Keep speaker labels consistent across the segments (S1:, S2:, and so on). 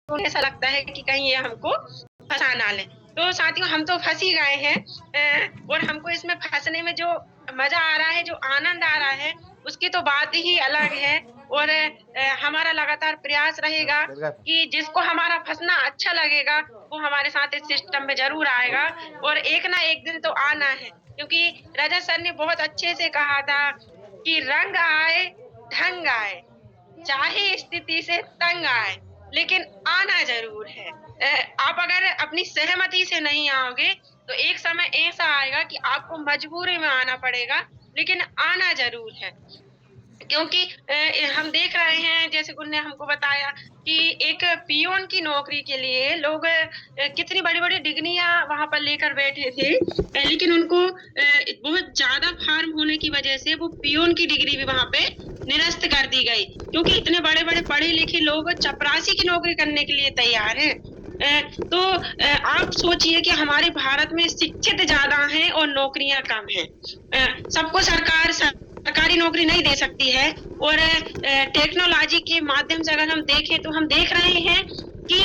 S1: को ऐसा लगता है कि कहीं ये हमको फंसा ना ले। तो साथियों हम तो फंस ही गए हैं और हमको इसमें फंसने में जो मजा आ रहा है, जो आनंद आ रहा है, उसकी तो बात ही अलग है। और हमारा लगातार प्रयास रहेगा कि जिसको हमारा फंसना अच्छा लगेगा, वो हमारे साथ इस सिस्टम में ज़रूर आएगा और एक ना एक दिन तो आना है। क्योंकि रजत सर ने बहुत अच्छे से कहा था कि रंग आए, ढंग आए, चाहे स्थिति से तंग आए, लेकिन आना ज़रूर है। आप अगर अपनी सहमति से नहीं आओगे, तो एक समय ऐसा आएगा कि आपको मजबूरी में आना पड़ेगा, लेकिन आना ज़रूर है। क्योंकि हम देख रहे हैं जैसे उनने हमको बताया कि एक पियोन की नौकरी के लिए लोग कितनी बड़ी-बड़ी डिग्रियाँ वहाँ पर लेकर बैठे थे, लेकिन उनको बहुत ज़्यादा फार्म होने की वजह से वो पियोन की डिग्री भी वहाँ पे निरस्त कर दी गई। क्योंकि इतने बड़े-बड़े पढ़े-लिखे लोग चपरासी की नौकरी करने के लिए तैयार हैं। तो आप सोचिए कि हमारे भारत में शिक्षित ज़्यादा हैं और नौकरियाँ कम हैं। सबको सरकारी नौकरी नहीं दे सकती है और टेक्नोलॉजी के माध्यम से अगर हम देखें तो हम देख रहे हैं कि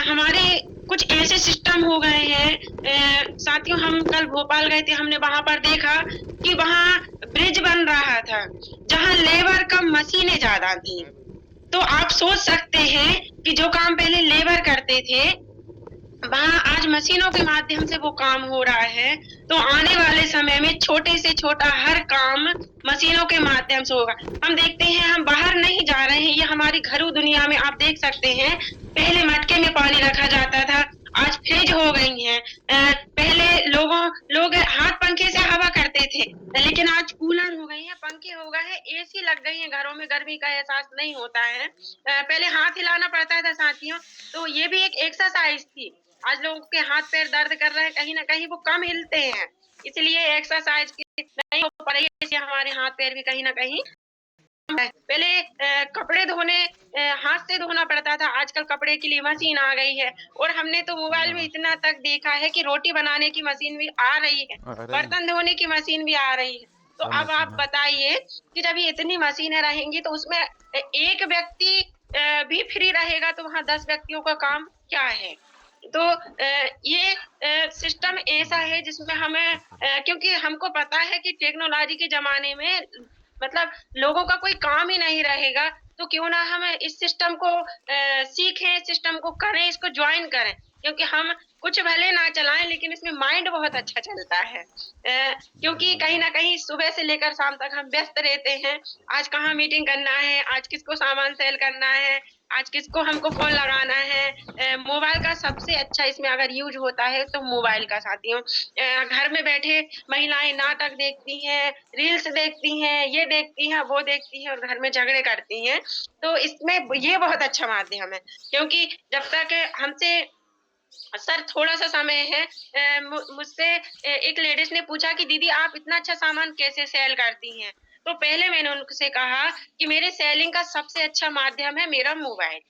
S1: हमारे कुछ ऐसे सिस्टम हो गए हैं। साथियों हम कल भोपाल गए थे, हमने वहाँ पर देखा कि वहाँ ब्रिज बन रहा था, जहाँ लेबर कम मशीनें ज़्यादा थी। तो आप सोच सकते हैं कि जो काम पहले लेबर करते थे, वहाँ आज मशीनों के माध्यम से वो काम हो रहा है। तो आने वाले समय में छोटे से छोटा हर काम मशीनों के माध्यम से होगा। हम देखते हैं हम बाहर नहीं जा रहे हैं, ये हमारी घरू दुनिया में आप देख सकते हैं, पहले मटके में पानी रखा जाता था, आज फ्रिज हो गई हैं। पहले लोग हाथ पंखे से हवा करते थे, लेकिन आज कूलर हो गए हैं, पंखे हो गए हैं, एसी लग गई है घरों में, गर्मी का एहसास नहीं होता है। पहले हाथ हिलाना पड़ता था साथियों, तो ये भी एक एक्सरसाइज थी। आज लोगों के हाथ पैर दर्द कर रहे हैं, कहीं न कहीं वो कम हिलते हैं। इसलिए एक्सरसाइज की नहीं हो पा रही है, इसलिए हमारे हाथ पैर भी कहीं न कहीं पहले कपड़े धोने हाथ से धोना पड़ता था, आजकल कपड़े के लिए मशीन आ गई है और हमने तो मोबाइल में इतना तक देखा है कि रोटी बनाने की मशीन भी आ रही है, बर्तन धोने की मशीन भी आ रही है। तो अब आप बताइए कि जब ये इतनी मशीनें रहेंगी तो उसमें एक व्यक्ति भी फ्री रहेगा तो वहाँ 10 व्यक्तियों का काम क्या है? तो ये सिस्टम ऐसा है जिसमें हमें क्योंकि हमको पता है कि टेक्नोलॉजी के ज़माने में मतलब लोगों का कोई काम ही नहीं रहेगा, तो क्यों ना हम इस सिस्टम को सीखें, सिस्टम को करें, इसको जॉइन करें। क्योंकि हम कुछ भले ना चलाएँ लेकिन इसमें माइंड बहुत अच्छा चलता है। क्योंकि कहीं न कहीं सुबह से लेकर शाम तक हम व्यस्त रहते हैं, आज कहाँ मीटिंग करना है, आज किसको सामान सेल करना है, आज किसको हमको फ़ोन लगाना है। मोबाइल का सबसे अच्छा इसमें अगर यूज़ होता है तो मोबाइल का साथियों। घर में बैठे महिलाएँ नाटक देखती हैं, रील्स देखती हैं, ये देखती हैं, वो देखती हैं और घर में झगड़े करती हैं। तो इसमें ये बहुत अच्छा माध्यम है, क्योंकि जब तक हमसे सर थोड़ा-सा समय है मुझसे एक लेडीज़ ने पूछा कि दीदी आप इतना अच्छा सामान कैसे सेल करती हैं? तो पहले मैंने उनसे कहा कि मेरे सेलिंग का सबसे अच्छा माध्यम है मेरा मोबाइल।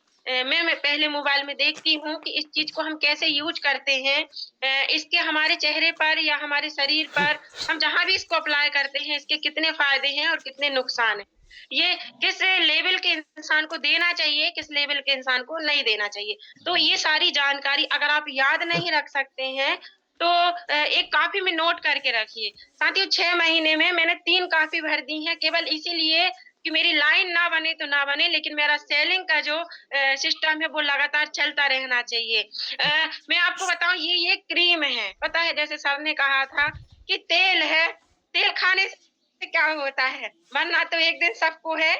S1: मैं पहले मोबाइल में देखती हूँ कि इस चीज़ को हम कैसे यूज़ करते हैं। इसके हमारे चेहरे पर या हमारे शरीर पर हम जहाँ भी इसको अप्लाई करते हैं, इसके कितने फ़ायदे हैं और कितने नुकसान हैं। ये किस लेवल के इंसान को देना चाहिए, किस लेवल के इंसान को नहीं देना चाहिए। तो ये सारी जानकारी अगर आप याद नहीं रख सकते हैं, तो एक कॉपी में नोट करके रखिए। साथियों 6 महीने में मैंने 3 कॉपी भर दी हैं केवल इसीलिए कि मेरी लाइन ना बने तो ना बने लेकिन मेरा सेलिंग का जो सिस्टम है वो लगातार चलता रहना चाहिए। मैं आपको बताऊँ ये क्रीम है, पता है जैसे सर ने कहा था कि तेल है, तेल खाने से क्या होता है? मरना तो एक दिन सबको है,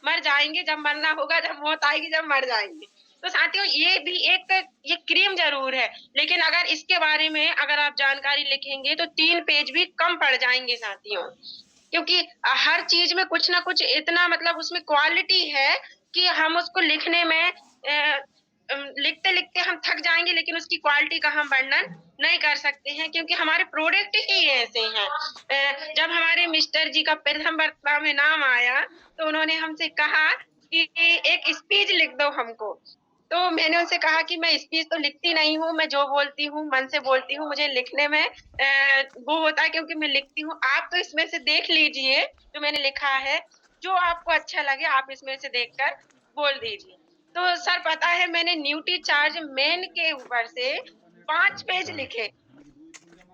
S1: मर जाएँगे जब मरना होगा, जब मौत आएगी जब मर जाएँगे। तो साथियों ये भी एक ये क्रीम ज़रूर है, लेकिन अगर इसके बारे में अगर आप जानकारी लिखेंगे तो 3 पेज भी कम पड़ जाएँगे साथियों। क्योंकि हर चीज़ में कुछ न कुछ इतना मतलब उसमें क्वालिटी है कि हम उसको लिखने में लिखते-लिखते हम थक जाएँगे लेकिन उसकी क्वालिटी का हम वर्णन नहीं कर सकते हैं क्योंकि हमारे प्रोडक्ट ही ऐसे हैं। जब हमारे मिस्टर जी का प्रथम वक्ता में नाम आया, तो उन्होंने हमसे कहा कि एक स्पीच लिख दो हमको। तो मैंने उनसे कहा कि मैं स्पीच तो लिखती नहीं हूँ, मैं जो बोलती हूँ मन से बोलती हूँ, मुझे लिखने में वो होता है क्योंकि मैं लिखती हूँ। आप तो इसमें से देख लीजिए जो मैंने लिखा है, जो आपको अच्छा लगे आप इसमें से देखकर बोल दीजिए। तो सर पता है मैंने न्यूट्री चार्ज मेन के ऊपर से 5 पेज लिखे।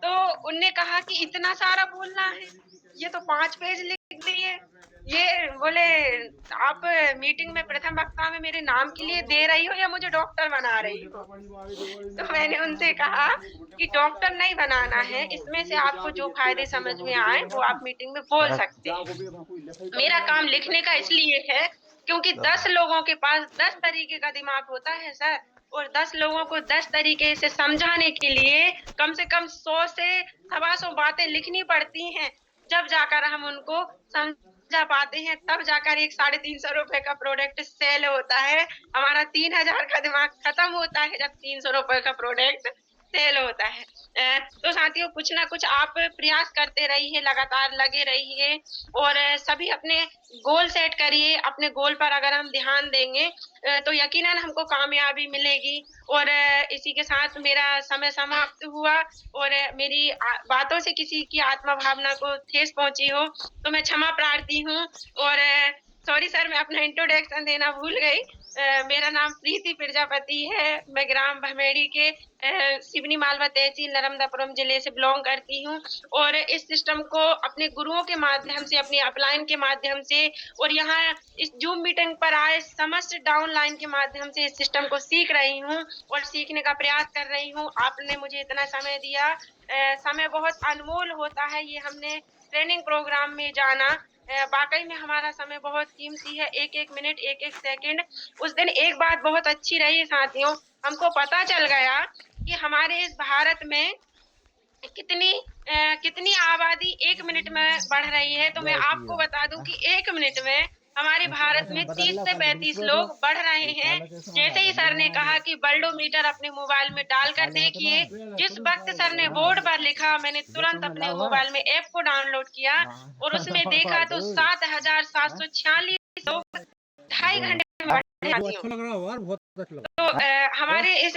S1: तो उनने कहा कि इतना सारा बोलना है, ये तो 5 पेज लिख दिए। ये बोले आप मीटिंग में प्रथम वक्ता में मेरे नाम के लिए दे रही हो या मुझे डॉक्टर बना रही हो? तो मैंने उनसे कहा कि डॉक्टर नहीं बनाना है, इसमें से आपको जो फ़ायदे समझ में आए वो आप मीटिंग में बोल सकते हैं। मेरा काम लिखने का इसलिए है क्योंकि 10 लोगों के पास 10 तरीके का दिमाग होता है सर, और 10 लोगों को 10 तरीके से समझाने के लिए कम से कम 100 से सवा 100 बातें लिखनी पड़ती हैं। जब जाकर हम उनको समझा पाते हैं, तब जाकर एक ₹350 का प्रोडक्ट सेल होता है। हमारा 3000 का दिमाग खत्म होता है जब ₹300 का प्रोडक्ट सेल होता है। तो साथियों कुछ ना कुछ आप प्रयास करते रहिए, लगातार लगे रहिए और सभी अपने गोल सेट करिए। अपने गोल पर अगर हम ध्यान देंगे तो यकीनन हमको कामयाबी मिलेगी। और इसी के साथ मेरा समय समाप्त हुआ और मेरी बातों से किसी की आत्मा भावना को ठेस पहुँची हो तो मैं क्षमा प्रार्थी हूँ। और सॉरी सर मैं अपना इंट्रोडक्शन देना भूल गई। मेरा नाम प्रीति प्रजापति है। मैं ग्राम भमेड़ी के सिवनी मालवा तहसील नर्मदापुरम जिले से बिलॉन्ग करती हूँ और इस सिस्टम को अपने गुरुओं के माध्यम से, अपनी अपलाइन के माध्यम से और यहाँ इस जूम मीटिंग पर आए समस्त डाउनलाइन के माध्यम से इस सिस्टम को सीख रही हूँ और सीखने का प्रयास कर रही हूँ। आपने मुझे इतना समय दिया। समय बहुत अनमोल होता है, ये हमने ट्रेनिंग प्रोग्राम में जाना। वाक़ई में हमारा समय बहुत कीमती है, एक-एक मिनट, एक-एक सेकंड। उस दिन एक बात बहुत अच्छी रही साथियों, हमको पता चल गया कि हमारे इस भारत में कितनी कितनी आबादी 1 मिनट में बढ़ रही है। तो मैं आपको बता दूँ कि 1 मिनट में हमारे भारत में 30 से 35 लोग बढ़ रहे हैं। जैसे ही सर ने कहा कि वर्ल्डोमीटर अपने मोबाइल में डालकर देखिए, जिस वक़्त सर ने बोर्ड पर लिखा, मैंने तुरंत अपने मोबाइल में ऐप को डाउनलोड किया और उसमें देखा तो 7,746 लोग 2.5 घंटे में बढ़ जाती हूँ। तो हमारे इस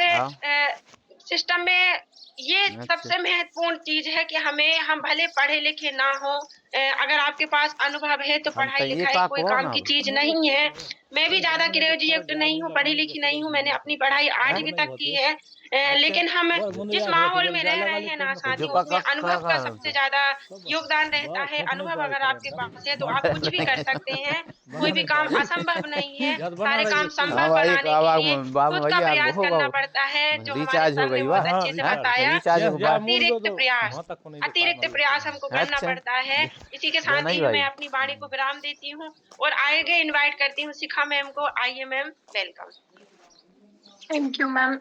S1: सिस्टम में ये सबसे महत्वपूर्ण चीज़ है कि हम भले पढ़े लिखे ना हों, अगर आपके पास अनुभव है तो पढ़ाई-लिखाई कोई काम की चीज़ नहीं है। मैं भी ज़्यादा ग्रेजुएट नहीं हूँ, पढ़ी-लिखी नहीं हूँ, मैंने अपनी पढ़ाई 8वीं तक की है। लेकिन हम जिस माहौल में रह रहे हैं ना साथियों, उसमें अनुभव का सबसे ज़्यादा योगदान रहता है। अनुभव अगर आपके पास है तो आप कुछ भी कर सकते हैं, कोई भी काम असंभव नहीं है। सारे काम संभव बनाने के लिए खुद का प्रयास करना पड़ता है, जो हमारे सर ने बहुत अच्छे से बताया। अतिरिक्त प्रयास हमको करना पड़ता है। इसी के साथ ही मैं अपनी वाणी को विराम देती हूँ और आगे इनवाइट करती हूँ शिखा मैम को। आइए ma'am, welcome.
S2: Thank you ma'am,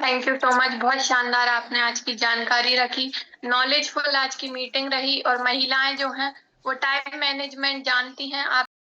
S2: thank you so much. बहुत शानदार आपने आज की जानकारी रखी, नॉलेजफुल आज की मीटिंग रही और महिलाएं जो हैं वो टाइम मैनेजमेंट जानती हैं। आप